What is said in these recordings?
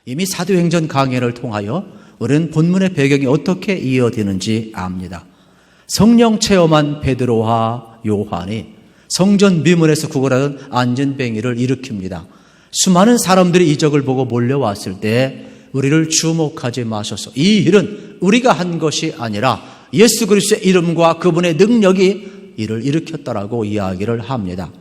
이미 사도행전 강해를 통하여 우리는 본문의 배경이 어떻게 이어지는지 압니다. 성령 체험한 베드로와 요한이 성전 미문에서 구걸하던 안전뱅이를 일으킵니다. 수많은 사람들이 이적을 보고 몰려왔을 때 우리를 주목하지 마소서. 이 일은 우리가 한 것이 아니라 예수 그리스도의 이름과 그분의 능력이 이를 일으켰다라고 이야기를 합니다.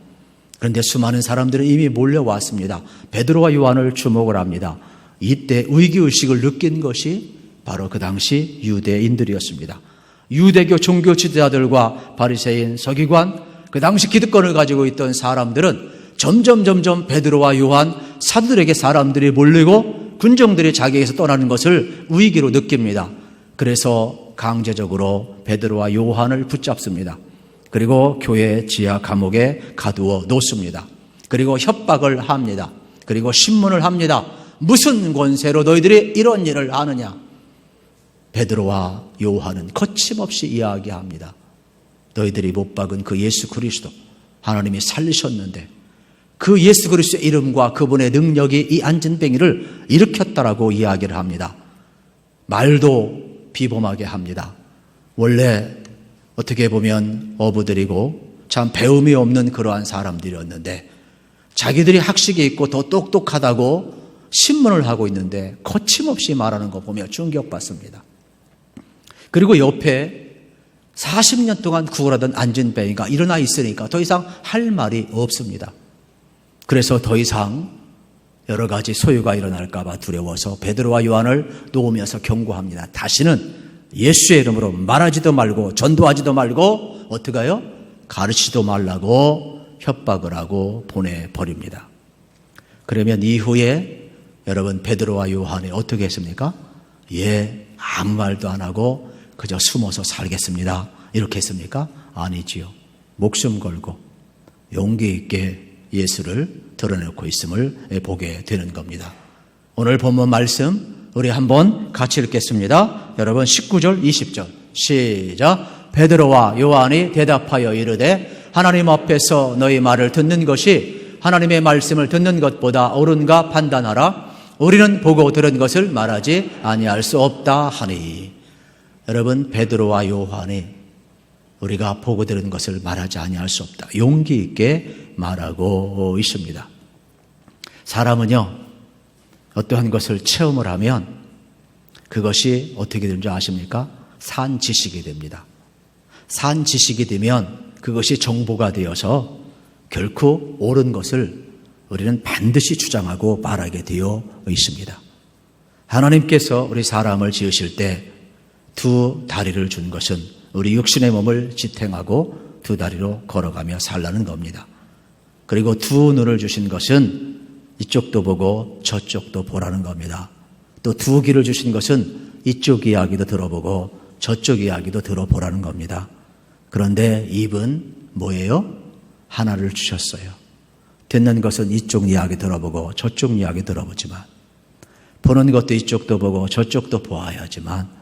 그런데 수많은 사람들은 이미 몰려왔습니다. 베드로와 요한을 주목을 합니다. 이때 위기의식을 느낀 것이 바로 그 당시 유대인들이었습니다. 유대교 종교 지도자들과 바리새인, 서기관, 그 당시 기득권을 가지고 있던 사람들은 점점 베드로와 요한, 사도들에게 사람들이 몰리고 군정들이 자기에게서 떠나는 것을 위기로 느낍니다. 그래서 강제적으로 베드로와 요한을 붙잡습니다. 그리고 교회 지하 감옥에 가두어 놓습니다. 그리고 협박을 합니다. 그리고 신문을 합니다. 무슨 권세로 너희들이 이런 일을 하느냐? 베드로와 요한은 거침없이 이야기합니다. 너희들이 못 박은 그 예수 그리스도, 하나님이 살리셨는데 그 예수 그리스도의 이름과 그분의 능력이 이 안전뱅이를 일으켰다라고 이야기를 합니다. 말도 비범하게 합니다. 원래 어떻게 보면 어부들이고 참 배움이 없는 그러한 사람들이었는데 자기들이 학식이 있고 더 똑똑하다고 신문을 하고 있는데 거침없이 말하는 거 보며 충격받습니다. 그리고 옆에 40년 동안 구걸하던 안전뱅이가 일어나 있으니까 더 이상 할 말이 없습니다. 그래서 더 이상 여러 가지 소유가 일어날까 봐 두려워서 베드로와 요한을 놓으면서 경고합니다. 다시는 예수의 이름으로 말하지도 말고 전도하지도 말고 어떻게 해요? 가르치지도 말라고 협박을 하고 보내버립니다. 그러면 이후에 여러분 베드로와 요한이 어떻게 했습니까? 아무 말도 안 하고 그저 숨어서 살겠습니다. 이렇게 했습니까? 아니지요. 목숨 걸고 용기 있게 예수를 드러내고 있음을 보게 되는 겁니다. 오늘 본문 말씀 우리 한번 같이 읽겠습니다. 여러분 19절 20절 시작. 베드로와 요한이 대답하여 이르되 하나님 앞에서 너희 말을 듣는 것이 하나님의 말씀을 듣는 것보다 옳은가 판단하라. 우리는 보고 들은 것을 말하지 아니할 수 없다 하니. 여러분 베드로와 요한이 우리가 보고 들은 것을 말하지 아니할 수 없다. 용기 있게 말하고 있습니다. 사람은요 어떠한 것을 체험을 하면 그것이 어떻게 되는 줄 아십니까? 산 지식이 됩니다. 산 지식이 되면 그것이 정보가 되어서 결코 옳은 것을 우리는 반드시 주장하고 말하게 되어 있습니다. 하나님께서 우리 사람을 지으실 때 두 다리를 준 것은 우리 육신의 몸을 지탱하고 두 다리로 걸어가며 살라는 겁니다. 그리고 두 눈을 주신 것은 이쪽도 보고 저쪽도 보라는 겁니다. 또 두 귀를 주신 것은 이쪽 이야기도 들어보고 저쪽 이야기도 들어보라는 겁니다. 그런데 입은 뭐예요? 하나를 주셨어요. 듣는 것은 이쪽 이야기 들어보고 저쪽 이야기 들어보지만 보는 것도 이쪽도 보고 저쪽도 보아야지만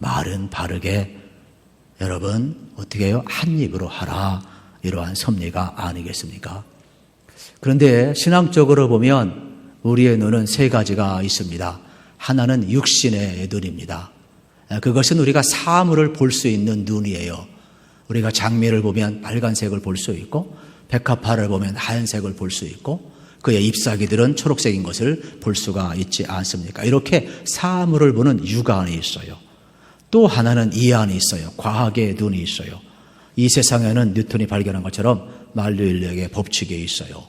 말은 바르게 여러분 어떻게 해요? 한 입으로 하라. 이러한 섭리가 아니겠습니까? 그런데 신앙적으로 보면 우리의 눈은 세 가지가 있습니다. 하나는 육신의 눈입니다. 그것은 우리가 사물을 볼 수 있는 눈이에요. 우리가 장미를 보면 빨간색을 볼 수 있고 백합화를 보면 하얀색을 볼 수 있고 그의 잎사귀들은 초록색인 것을 볼 수가 있지 않습니까? 이렇게 사물을 보는 육안이 있어요. 또 하나는 이안이 있어요. 과학의 눈이 있어요. 이 세상에는 뉴턴이 발견한 것처럼 만유인력의 법칙이 있어요.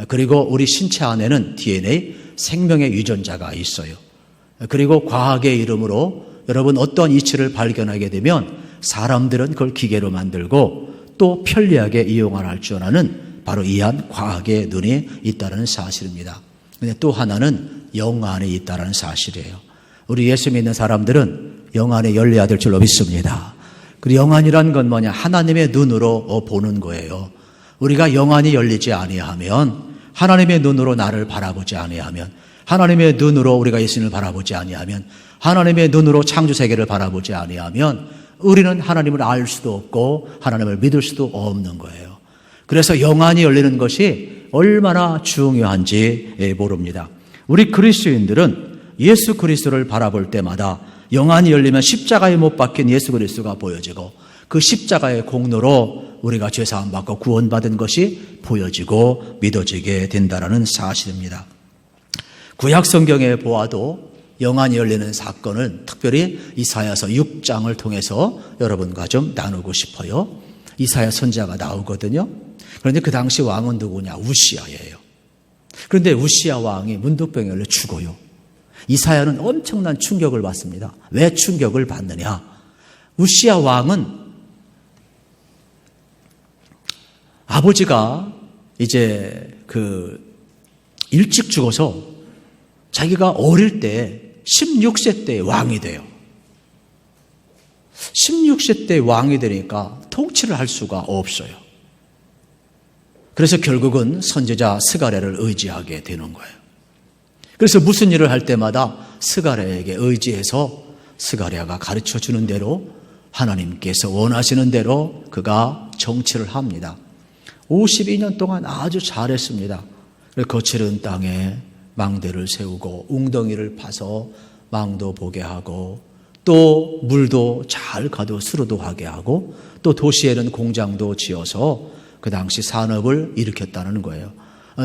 그리고 우리 신체 안에는 DNA, 생명의 유전자가 있어요. 그리고 과학의 이름으로 여러분 어떤 이치를 발견하게 되면 사람들은 그걸 기계로 만들고 또 편리하게 이용할 줄 아는 바로 이한 과학의 눈이 있다는 사실입니다. 근데 또 하나는 영안이 있다는 사실이에요. 우리 예수 믿는 사람들은 영안이 열려야 될 줄로 믿습니다. 그리고 영안이란 건 뭐냐? 하나님의 눈으로 보는 거예요. 우리가 영안이 열리지 아니하면 하나님의 눈으로 나를 바라보지 아니하면 하나님의 눈으로 우리가 예수님을 바라보지 아니하면 하나님의 눈으로 창조세계를 바라보지 아니하면 우리는 하나님을 알 수도 없고 하나님을 믿을 수도 없는 거예요. 그래서 영안이 열리는 것이 얼마나 중요한지 모릅니다. 우리 그리스도인들은 예수 그리스도를 바라볼 때마다 영안이 열리면 십자가에 못 박힌 예수 그리스도가 보여지고 그 십자가의 공로로 우리가 죄사함 받고 구원받은 것이 보여지고 믿어지게 된다는 사실입니다. 구약 성경에 보아도 영안이 열리는 사건은 특별히 이사야서 6장을 통해서 여러분과 좀 나누고 싶어요. 이사야 선지자가 나오거든요. 그런데 그 당시 왕은 누구냐? 우시아예요. 그런데 우시아 왕이 문둥병에 걸려 죽어요. 이사야는 엄청난 충격을 받습니다. 왜 충격을 받느냐? 우시아 왕은 아버지가 이제 일찍 죽어서 자기가 어릴 때 16세 때 왕이 돼요. 16세 때 왕이 되니까 통치를 할 수가 없어요. 그래서 결국은 선지자 스가랴를 의지하게 되는 거예요. 그래서 무슨 일을 할 때마다 스가랴에게 의지해서 스가랴가 가르쳐 주는 대로 하나님께서 원하시는 대로 그가 정치를 합니다. 52년 동안 아주 잘했습니다. 거칠은 땅에 망대를 세우고 웅덩이를 파서 망도 보게 하고 또 물도 잘 가도 수로도 하게 하고 또 도시에는 공장도 지어서 그 당시 산업을 일으켰다는 거예요.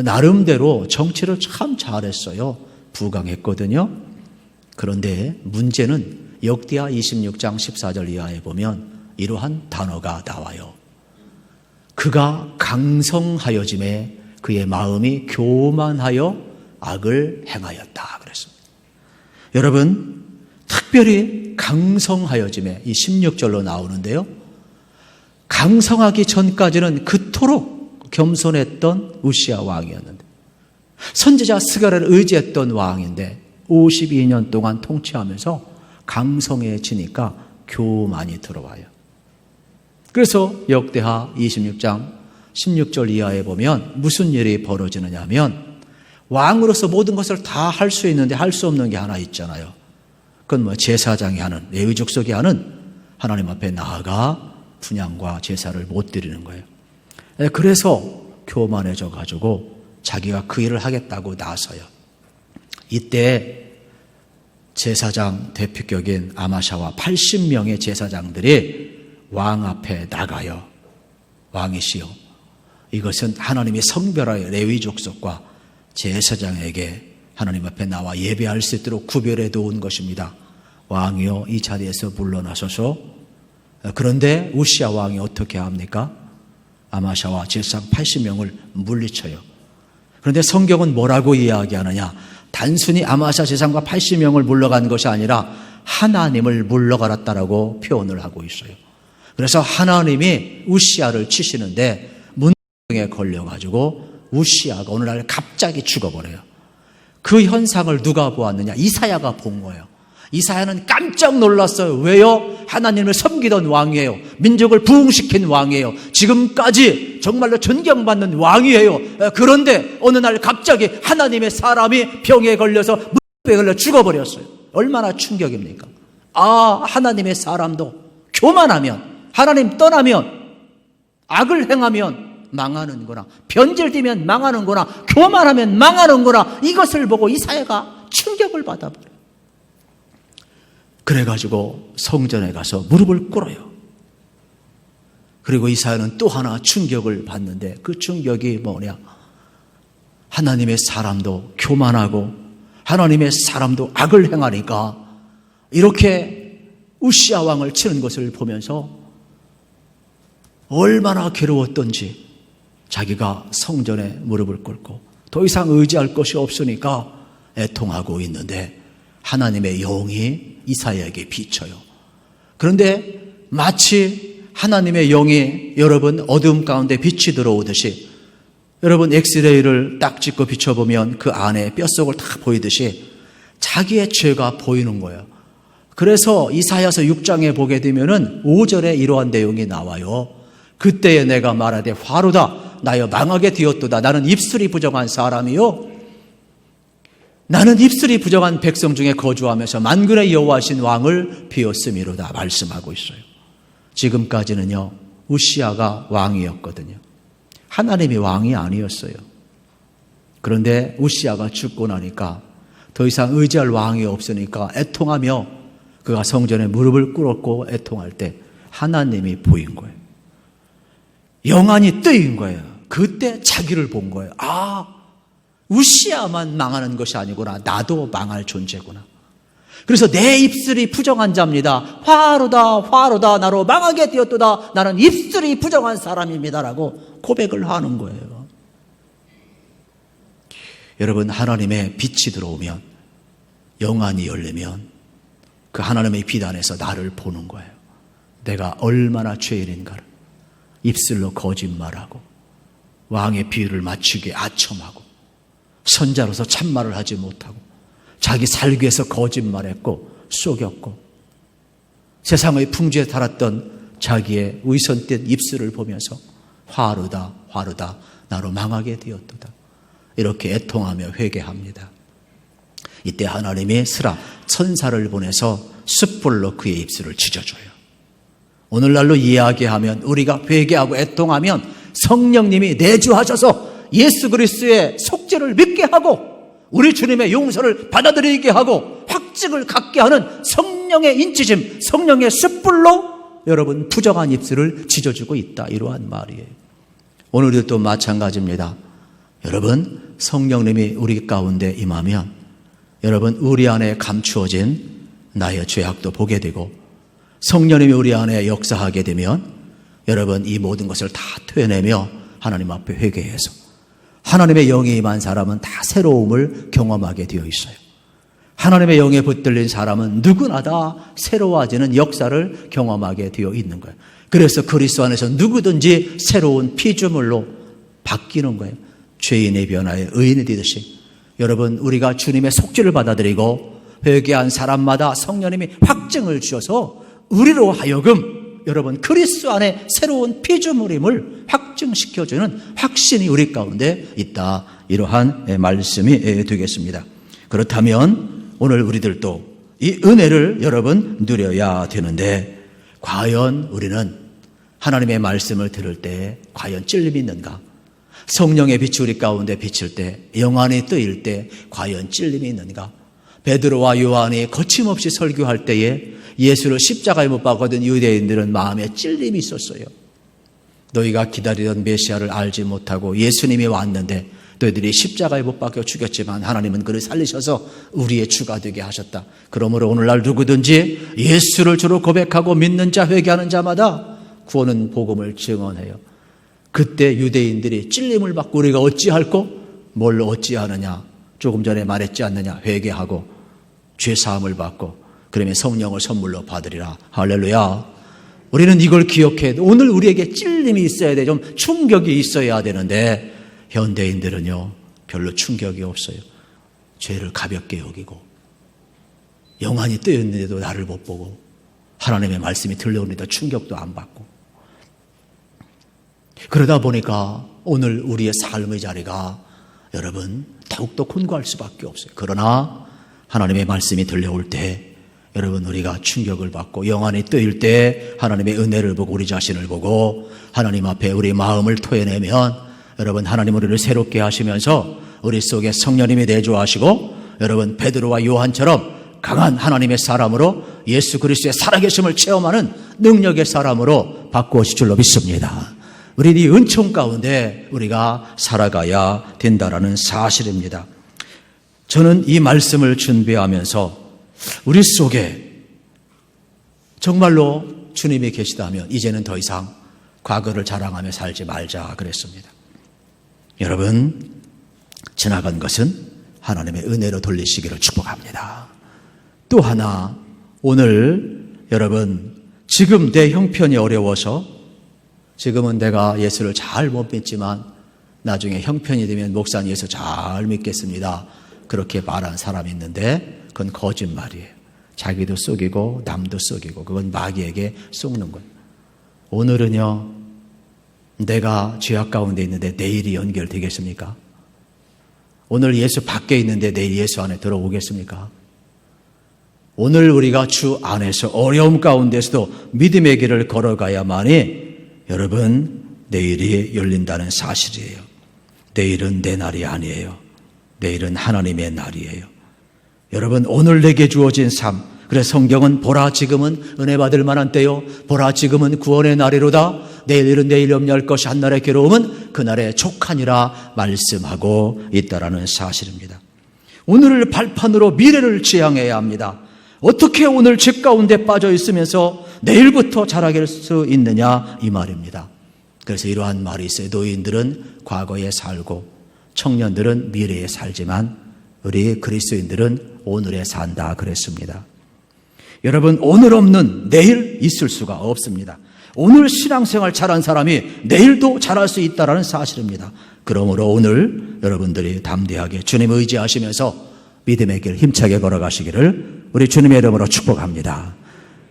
나름대로 정치를 참 잘했어요. 부강했거든요. 그런데 문제는 역대하 26장 14절 이하에 보면 이러한 단어가 나와요. 그가 강성하여짐에 그의 마음이 교만하여 악을 행하였다 그랬습니다. 여러분, 특별히 강성하여짐에 이 16절로 나오는데요. 강성하기 전까지는 그토록 겸손했던 우시아 왕이었는데 선지자 스가랴를 의지했던 왕인데 52년 동안 통치하면서 강성해지니까 교만이 들어와요. 그래서 역대하 26장 16절 이하에 보면 무슨 일이 벌어지느냐 하면 왕으로서 모든 것을 다 할 수 있는데 할 수 없는 게 하나 있잖아요. 그건 제사장이 하는, 레위 족속이 하는 하나님 앞에 나아가 분향과 제사를 못 드리는 거예요. 그래서 교만해져 가지고 자기가 그 일을 하겠다고 나서요. 이때 제사장 대표격인 아마샤와 80명의 제사장들이 왕 앞에 나가요. 왕이시여, 이것은 하나님이 성별하여 레위 족속과 제사장에게 하나님 앞에 나와 예배할 수 있도록 구별해 놓은 것입니다. 왕이여, 이 자리에서 물러나소서. 그런데 우시아 왕이 어떻게 합니까? 아마샤와 제사장 80명을 물리쳐요. 그런데 성경은 뭐라고 이야기하느냐? 단순히 아마샤 제사장과 80명을 물러간 것이 아니라 하나님을 물러가랐다라고 표현을 하고 있어요. 그래서 하나님이 우시아를 치시는데 문병에 걸려가지고 우시아가 오늘날 갑자기 죽어버려요. 그 현상을 누가 보았느냐? 이사야가 본 거예요. 이사야는 깜짝 놀랐어요. 왜요? 하나님을 섬기던 왕이에요. 민족을 부흥시킨 왕이에요. 지금까지 정말로 존경받는 왕이에요. 그런데 어느 날 갑자기 하나님의 사람이 병에 걸려서 문병에 걸려 죽어버렸어요. 얼마나 충격입니까? 하나님의 사람도 교만하면, 하나님 떠나면, 악을 행하면 망하는구나, 변질되면 망하는구나, 교만하면 망하는구나, 이것을 보고 이사야가 충격을 받아버려요. 그래가지고 성전에 가서 무릎을 꿇어요. 그리고 이사야는 또 하나 충격을 받는데 그 충격이 뭐냐? 하나님의 사람도 교만하고 하나님의 사람도 악을 행하니까 이렇게 우시아 왕을 치는 것을 보면서 얼마나 괴로웠던지 자기가 성전에 무릎을 꿇고 더 이상 의지할 것이 없으니까 애통하고 있는데 하나님의 영이 이사야에게 비쳐요. 그런데 마치 하나님의 영이 여러분 어둠 가운데 빛이 들어오듯이, 여러분 엑스레이를 딱 찍고 비춰보면 그 안에 뼛속을 다 보이듯이 자기의 죄가 보이는 거예요. 그래서 이사야서 6장에 보게 되면은 5절에 이러한 내용이 나와요. 그때에 내가 말하되 화로다 나여 망하게 되었도다. 나는 입술이 부정한 사람이요, 나는 입술이 부정한 백성 중에 거주하면서 만군의 여호와신 왕을 비었음이로다 말씀하고 있어요. 지금까지는요 우시아가 왕이었거든요. 하나님이 왕이 아니었어요. 그런데 우시아가 죽고 나니까 더 이상 의지할 왕이 없으니까 애통하며 그가 성전에 무릎을 꿇었고 애통할 때 하나님이 보인 거예요. 영안이 뜨인 거예요. 그때 자기를 본 거예요. 아, 우시야만 망하는 것이 아니구나. 나도 망할 존재구나. 그래서 내 입술이 부정한 자입니다. 화로다 화로다 나로 망하게 되었도다. 나는 입술이 부정한 사람입니다라고 고백을 하는 거예요. 여러분, 하나님의 빛이 들어오면, 영안이 열리면 그 하나님의 빛 안에서 나를 보는 거예요. 내가 얼마나 죄인인가를. 입술로 거짓말하고 왕의 비유를 맞추기에 아첨하고 선자로서 참말을 하지 못하고 자기 살기 위해서 거짓말했고 속였고 세상의 풍조에 달았던 자기의 위선된 입술을 보면서 화루다 화루다 나로 망하게 되었도다. 이렇게 애통하며 회개합니다. 이때 하나님이 스라 천사를 보내서 숯불로 그의 입술을 지져줘요. 오늘날로 이야기하면 우리가 회개하고 애통하면 성령님이 내주하셔서 예수 그리스도의 속죄를 믿게 하고 우리 주님의 용서를 받아들이게 하고 확증을 갖게 하는 성령의 인치심, 성령의 숯불로 여러분 부정한 입술을 지져주고 있다. 이러한 말이에요. 오늘도 또 마찬가지입니다. 여러분, 성령님이 우리 가운데 임하면 여러분 우리 안에 감추어진 나의 죄악도 보게 되고 성령님이 우리 안에 역사하게 되면 여러분 이 모든 것을 다 토해내며 하나님 앞에 회개해서 하나님의 영이 임한 사람은 다 새로움을 경험하게 되어 있어요. 하나님의 영에 붙들린 사람은 누구나 다 새로워지는 역사를 경험하게 되어 있는 거예요. 그래서 그리스도 안에서 누구든지 새로운 피조물로 바뀌는 거예요. 죄인의 변화에 의인이 되듯이 여러분 우리가 주님의 속죄를 받아들이고 회개한 사람마다 성령님이 확증을 주셔서 우리로 하여금 여러분 그리스도 안에 새로운 피조물임을 확증시켜주는 확신이 우리 가운데 있다. 이러한 말씀이 되겠습니다. 그렇다면 오늘 우리들도 이 은혜를 여러분 누려야 되는데 과연 우리는 하나님의 말씀을 들을 때 과연 찔림이 있는가? 성령의 빛이 우리 가운데 비칠 때 영안이 뜨일 때 과연 찔림이 있는가? 베드로와 요한이 거침없이 설교할 때에 예수를 십자가에 못 박아둔 유대인들은 마음에 찔림이 있었어요. 너희가 기다리던 메시아를 알지 못하고 예수님이 왔는데 너희들이 십자가에 못 박혀 죽였지만 하나님은 그를 살리셔서 우리의 주가 되게 하셨다. 그러므로 오늘날 누구든지 예수를 주로 고백하고 믿는 자 회개하는 자마다 구원은 복음을 증언해요. 그때 유대인들이 찔림을 받고 우리가 어찌할꼬? 뭘 어찌하느냐? 조금 전에 말했지 않느냐? 회개하고 죄사함을 받고 그러면 성령을 선물로 받으리라. 할렐루야. 우리는 이걸 기억해. 오늘 우리에게 찔림이 있어야 돼. 좀 충격이 있어야 되는데 현대인들은요 별로 충격이 없어요. 죄를 가볍게 여기고 영안이 뜨였는데도 나를 못 보고 하나님의 말씀이 들려오는데도 충격도 안 받고 그러다 보니까 오늘 우리의 삶의 자리가 여러분 더욱더 곤고할 수밖에 없어요. 그러나 하나님의 말씀이 들려올 때 여러분 우리가 충격을 받고 영안이 뜨일 때 하나님의 은혜를 보고 우리 자신을 보고 하나님 앞에 우리 마음을 토해내면 여러분 하나님 우리를 새롭게 하시면서 우리 속에 성령님이 내주하시고 여러분 베드로와 요한처럼 강한 하나님의 사람으로 예수 그리스도의 살아계심을 체험하는 능력의 사람으로 바꾸어질 줄로 믿습니다. 우리 이 은총 가운데 우리가 살아가야 된다라는 사실입니다. 저는 이 말씀을 준비하면서 우리 속에 정말로 주님이 계시다면 이제는 더 이상 과거를 자랑하며 살지 말자 그랬습니다. 여러분 지나간 것은 하나님의 은혜로 돌리시기를 축복합니다. 또 하나 오늘 여러분 지금 내 형편이 어려워서 지금은 내가 예수를 잘 못 믿지만 나중에 형편이 되면 목사님 예수 잘 믿겠습니다. 그렇게 말한 사람이 있는데 그건 거짓말이에요. 자기도 속이고 남도 속이고 그건 마귀에게 속는 거예요. 오늘은요 내가 죄악 가운데 있는데 내일이 연결되겠습니까? 오늘 예수 밖에 있는데 내일 예수 안에 들어오겠습니까? 오늘 우리가 주 안에서 어려움 가운데서도 믿음의 길을 걸어가야만이 여러분 내일이 열린다는 사실이에요. 내일은 내 날이 아니에요. 내일은 하나님의 날이에요. 여러분, 오늘 내게 주어진 삶, 그래서 성경은 보라 지금은 은혜 받을 만한 때요, 보라 지금은 구원의 날이로다, 내일 일은 내일 염려할 것이 한날의 괴로움은 그날의 족하니라 말씀하고 있다라는 사실입니다. 오늘을 발판으로 미래를 지향해야 합니다. 어떻게 오늘 집 가운데 빠져 있으면서 내일부터 자라길 수 있느냐, 이 말입니다. 그래서 이러한 말이 있어요. 노인들은 과거에 살고 청년들은 미래에 살지만 우리 그리스도인들은 오늘에 산다 그랬습니다. 여러분, 오늘 없는 내일 있을 수가 없습니다. 오늘 신앙생활 잘한 사람이 내일도 잘할 수 있다는 사실입니다. 그러므로 오늘 여러분들이 담대하게 주님 의지하시면서 믿음의 길 힘차게 걸어가시기를 우리 주님의 이름으로 축복합니다.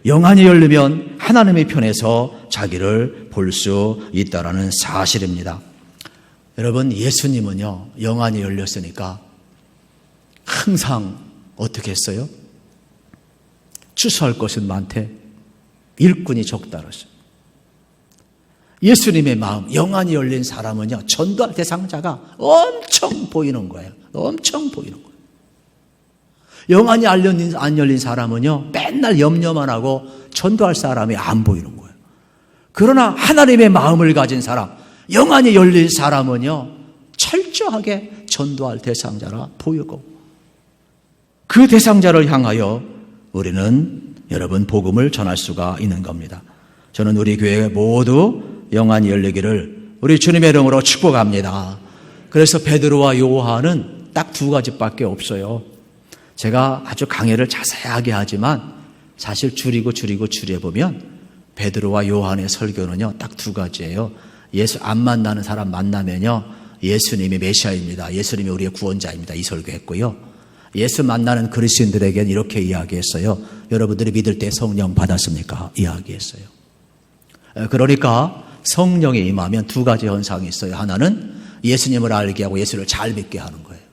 영안이 열리면 하나님의 편에서 자기를 볼 수 있다는 사실입니다. 여러분, 예수님은요, 영안이 열렸으니까 항상 어떻게 했어요? 추수할 것은 많되 일꾼이 적다 그랬어요. 예수님의 마음, 영안이 열린 사람은요, 전도할 대상자가 엄청 보이는 거예요. 엄청 보이는 거예요. 영안이 안 열린 사람은요, 맨날 염려만 하고 전도할 사람이 안 보이는 거예요. 그러나 하나님의 마음을 가진 사람, 영안이 열린 사람은요, 철저하게 전도할 대상자라 보이고, 그 대상자를 향하여 우리는 여러분 복음을 전할 수가 있는 겁니다. 저는 우리 교회 모두 영안이 열리기를 우리 주님의 이름으로 축복합니다. 그래서 베드로와 요한은 딱 두 가지밖에 없어요. 제가 아주 강해를 자세하게 하지만 사실 줄여보면 베드로와 요한의 설교는요, 딱 두 가지예요. 예수 안 만나는 사람 만나면요, 예수님이 메시아입니다. 예수님이 우리의 구원자입니다. 이 설교했고요. 예수 만나는 그리스도인들에게는 이렇게 이야기했어요. 여러분들이 믿을 때 성령 받았습니까? 이야기했어요. 그러니까 성령이 임하면 두 가지 현상이 있어요. 하나는 예수님을 알게 하고 예수를 잘 믿게 하는 거예요.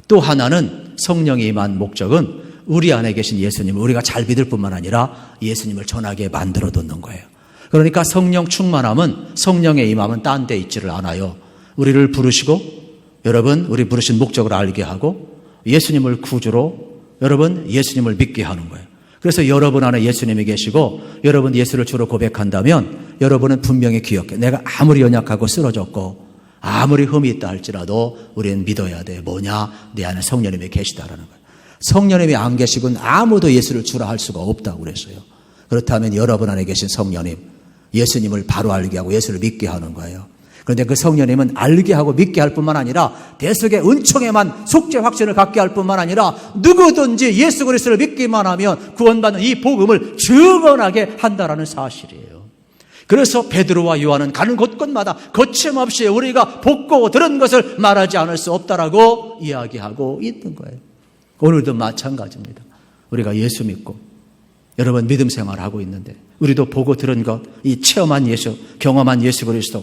또 하나는 성령이 임한 목적은 우리 안에 계신 예수님을 우리가 잘 믿을 뿐만 아니라 예수님을 전하게 만들어 놓는 거예요. 그러니까 성령 충만함은, 성령의 임함은 딴 데 있지를 않아요. 우리를 부르시고 여러분 우리 부르신 목적을 알게 하고 예수님을 구주로 여러분 예수님을 믿게 하는 거예요. 그래서 여러분 안에 예수님이 계시고 여러분 예수를 주로 고백한다면 여러분은 분명히 기억해. 내가 아무리 연약하고 쓰러졌고 아무리 흠이 있다 할지라도 우리는 믿어야 돼. 뭐냐? 내 안에 성령님이 계시다라는 거예요. 성령님이 안 계시군 아무도 예수를 주라 할 수가 없다고 그랬어요. 그렇다면 여러분 안에 계신 성령님, 예수님을 바로 알게 하고 예수를 믿게 하는 거예요. 그런데 그 성령님은 알게 하고 믿게 할 뿐만 아니라 대속의 은총에만 속죄 확신을 갖게 할 뿐만 아니라 누구든지 예수 그리스도를 믿기만 하면 구원받는 이 복음을 증언하게 한다라는 사실이에요. 그래서 베드로와 요한은 가는 곳곳마다 거침없이 우리가 보고 들은 것을 말하지 않을 수 없다라고 이야기하고 있는 거예요. 오늘도 마찬가지입니다. 우리가 예수 믿고 여러분 믿음 생활하고 있는데 우리도 보고 들은 것, 이 체험한 예수, 경험한 예수 그리스도,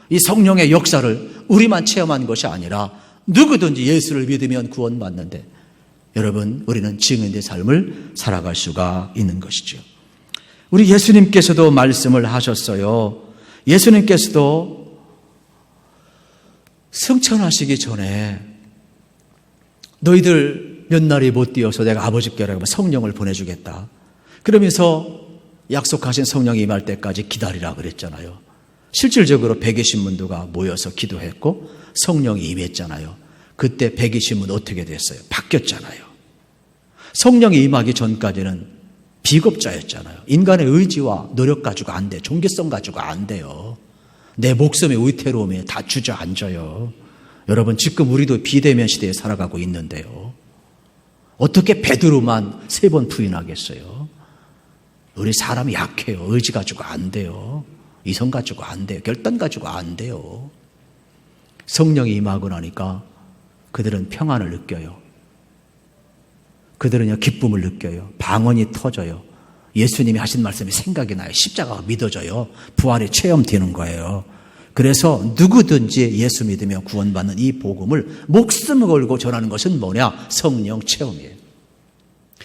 이 성령의 역사를 우리만 체험한 것이 아니라 누구든지 예수를 믿으면 구원받는데 여러분 우리는 증인의 삶을 살아갈 수가 있는 것이죠. 우리 예수님께서도 말씀을 하셨어요. 예수님께서도 승천하시기 전에 너희들 몇 날이 못 뛰어서 내가 아버지께로 성령을 보내주겠다. 그러면서 약속하신 성령이 임할 때까지 기다리라 그랬잖아요. 실질적으로 120문도가 모여서 기도했고 성령이 임했잖아요. 그때 120문 어떻게 됐어요? 바뀌었잖아요. 성령이 임하기 전까지는 비겁자였잖아요. 인간의 의지와 노력 가지고 안 돼. 종교성 가지고 안 돼요. 내 목숨의 위태로움에 다 주저앉아요. 여러분 지금 우리도 비대면 시대에 살아가고 있는데요. 어떻게 베드로만 3번 부인하겠어요? 우리 사람이 약해요. 의지 가지고 안 돼요. 이성 가지고 안 돼요. 결단 가지고 안 돼요. 성령이 임하고 나니까 그들은 평안을 느껴요. 그들은요 기쁨을 느껴요. 방언이 터져요. 예수님이 하신 말씀이 생각이 나요. 십자가가 믿어져요. 부활이 체험되는 거예요. 그래서 누구든지 예수 믿으며 구원받는 이 복음을 목숨을 걸고 전하는 것은 뭐냐? 성령 체험이에요.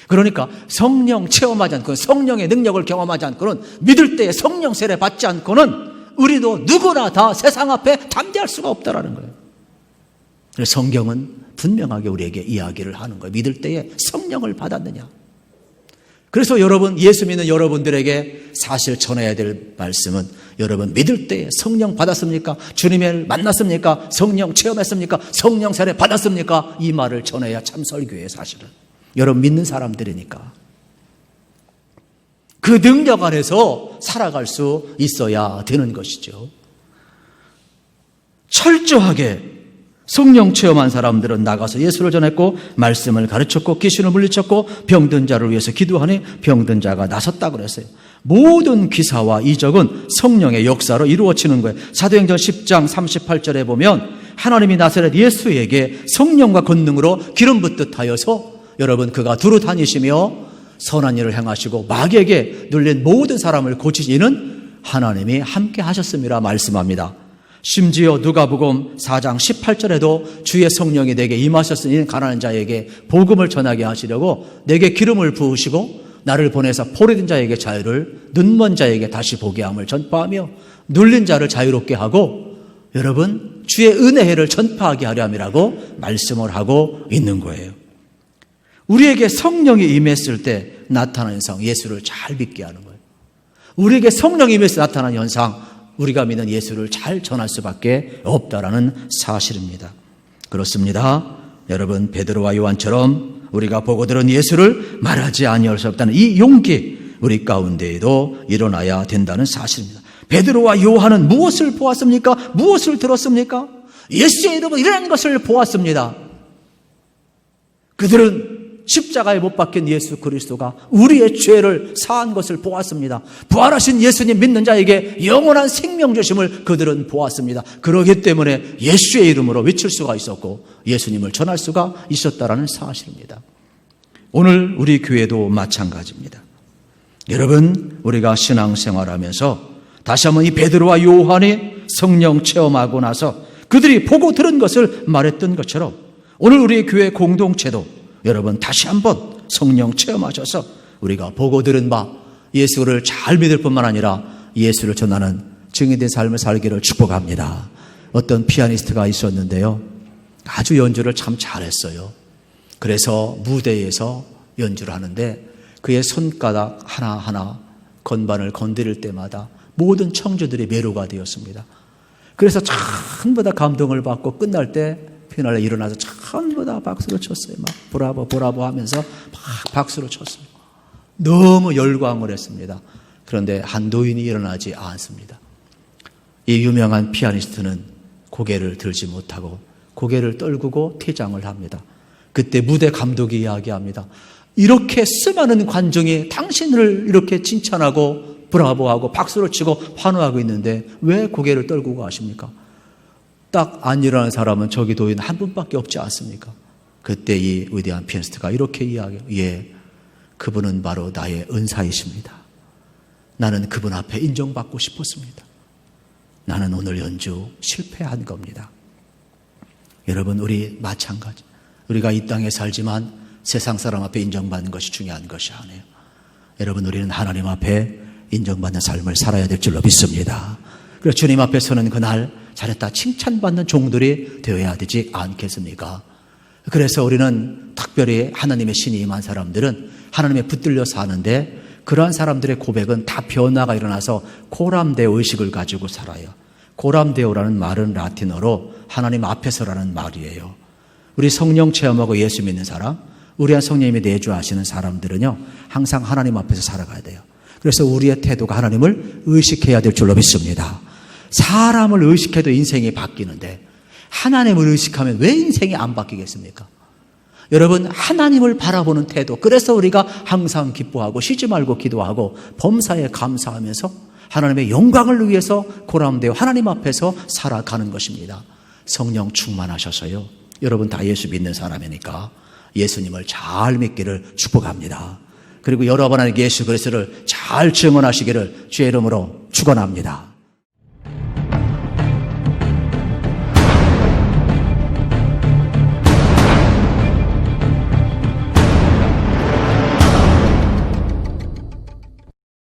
그러니까 성령 체험하지 않고는, 성령의 능력을 경험하지 않고는, 믿을 때에 성령 세례 받지 않고는 우리도 누구나 다 세상 앞에 담대할 수가 없다라는 거예요. 그래서 성경은 분명하게 우리에게 이야기를 하는 거예요. 믿을 때에 성령을 받았느냐. 그래서 여러분, 예수 믿는 여러분들에게 사실 전해야 될 말씀은, 여러분 믿을 때에 성령 받았습니까? 주님을 만났습니까? 성령 체험했습니까? 성령 세례 받았습니까? 이 말을 전해야 참 설교예요. 사실은 여러분 믿는 사람들이니까 그 능력 안에서 살아갈 수 있어야 되는 것이죠. 철저하게 성령 체험한 사람들은 나가서 예수를 전했고 말씀을 가르쳤고 귀신을 물리쳤고 병든 자를 위해서 기도하니 병든 자가 나섰다고 그랬어요. 모든 기사와 이적은 성령의 역사로 이루어지는 거예요. 사도행전 10장 38절에 보면 하나님이 나사렛 예수에게 성령과 권능으로 기름 붓듯 하여서 여러분 그가 두루 다니시며 선한 일을 행하시고 마귀에게 눌린 모든 사람을 고치시는 하나님이 함께 하셨음이라 말씀합니다. 심지어 누가복음 4장 18절에도 주의 성령이 내게 임하셨으니 가난한 자에게 복음을 전하게 하시려고 내게 기름을 부으시고 나를 보내서 포로된 자에게 자유를, 눈먼 자에게 다시 보게 함을 전파하며 눌린 자를 자유롭게 하고 여러분 주의 은혜를 전파하게 하려 함이라고 말씀을 하고 있는 거예요. 우리에게 성령이 임했을 때 나타나는 현상, 예수를 잘 믿게 하는 거예요. 우리에게 성령이 임해서 나타나는 현상, 우리가 믿는 예수를 잘 전할 수밖에 없다라는 사실입니다. 그렇습니다. 여러분 베드로와 요한처럼 우리가 보고 들은 예수를 말하지 아니할 수 없다는 이 용기 우리 가운데에도 일어나야 된다는 사실입니다. 베드로와 요한은 무엇을 보았습니까? 무엇을 들었습니까? 예수의 이름으로 일어나는 것을 보았습니다. 그들은 십자가에 못 박힌 예수 그리스도가 우리의 죄를 사한 것을 보았습니다. 부활하신 예수님 믿는 자에게 영원한 생명 주심을 그들은 보았습니다. 그렇기 때문에 예수의 이름으로 외칠 수가 있었고 예수님을 전할 수가 있었다라는 사실입니다. 오늘 우리 교회도 마찬가지입니다. 여러분 우리가 신앙생활하면서 다시 한번 이 베드로와 요한이 성령 체험하고 나서 그들이 보고 들은 것을 말했던 것처럼 오늘 우리 교회 공동체도 여러분 다시 한번 성령 체험하셔서 우리가 보고 들은 바 예수를 잘 믿을 뿐만 아니라 예수를 전하는 증인된 삶을 살기를 축복합니다. 어떤 피아니스트가 있었는데요. 아주 연주를 참 잘했어요. 그래서 무대에서 연주를 하는데 그의 손가락 하나하나 건반을 건드릴 때마다 모든 청주들이 매료가 되었습니다. 그래서 전부 다 감동을 받고 끝날 때 피날레 일어나서 전부 다 박수를 쳤어요. 막 브라보 브라보 하면서 막 박수를 쳤어요. 너무 열광을 했습니다. 그런데 한 노인이 일어나지 않습니다. 이 유명한 피아니스트는 고개를 들지 못하고 고개를 떨구고 퇴장을 합니다. 그때 무대 감독이 이야기합니다. 이렇게 수많은 관중이 당신을 이렇게 칭찬하고 브라보하고 박수를 치고 환호하고 있는데 왜 고개를 떨구고 하십니까? 딱 안 일어나는 사람은 저기 도인 한 분밖에 없지 않습니까? 그때 이 위대한 피아니스트가 이렇게 이야기해요. 예, 그분은 바로 나의 은사이십니다. 나는 그분 앞에 인정받고 싶었습니다. 나는 오늘 연주 실패한 겁니다. 여러분 우리 마찬가지. 우리가 이 땅에 살지만 세상 사람 앞에 인정받는 것이 중요한 것이 아니에요. 여러분 우리는 하나님 앞에 인정받는 삶을 살아야 될 줄로 믿습니다. 그래서 주님 앞에 서는 그날 잘했다 칭찬받는 종들이 되어야 되지 않겠습니까? 그래서 우리는 특별히 하나님의 신이 임한 사람들은 하나님에 붙들려 사는데 그러한 사람들의 고백은 다 변화가 일어나서 코람데오 의식을 가지고 살아요. 코람데오라는 말은 라틴어로 하나님 앞에서라는 말이에요. 우리 성령 체험하고 예수 믿는 사람, 우리 한 성령님이 내주하시는 사람들은요 항상 하나님 앞에서 살아가야 돼요. 그래서 우리의 태도가 하나님을 의식해야 될 줄로 믿습니다. 사람을 의식해도 인생이 바뀌는데 하나님을 의식하면 왜 인생이 안 바뀌겠습니까? 여러분 하나님을 바라보는 태도, 그래서 우리가 항상 기뻐하고 쉬지 말고 기도하고 범사에 감사하면서 하나님의 영광을 위해서 고람되어 하나님 앞에서 살아가는 것입니다. 성령 충만하셔서요 여러분 다 예수 믿는 사람이니까 예수님을 잘 믿기를 축복합니다. 그리고 여러분에게 예수 그리스도를 잘 증언하시기를 주의 이름으로 축원합니다.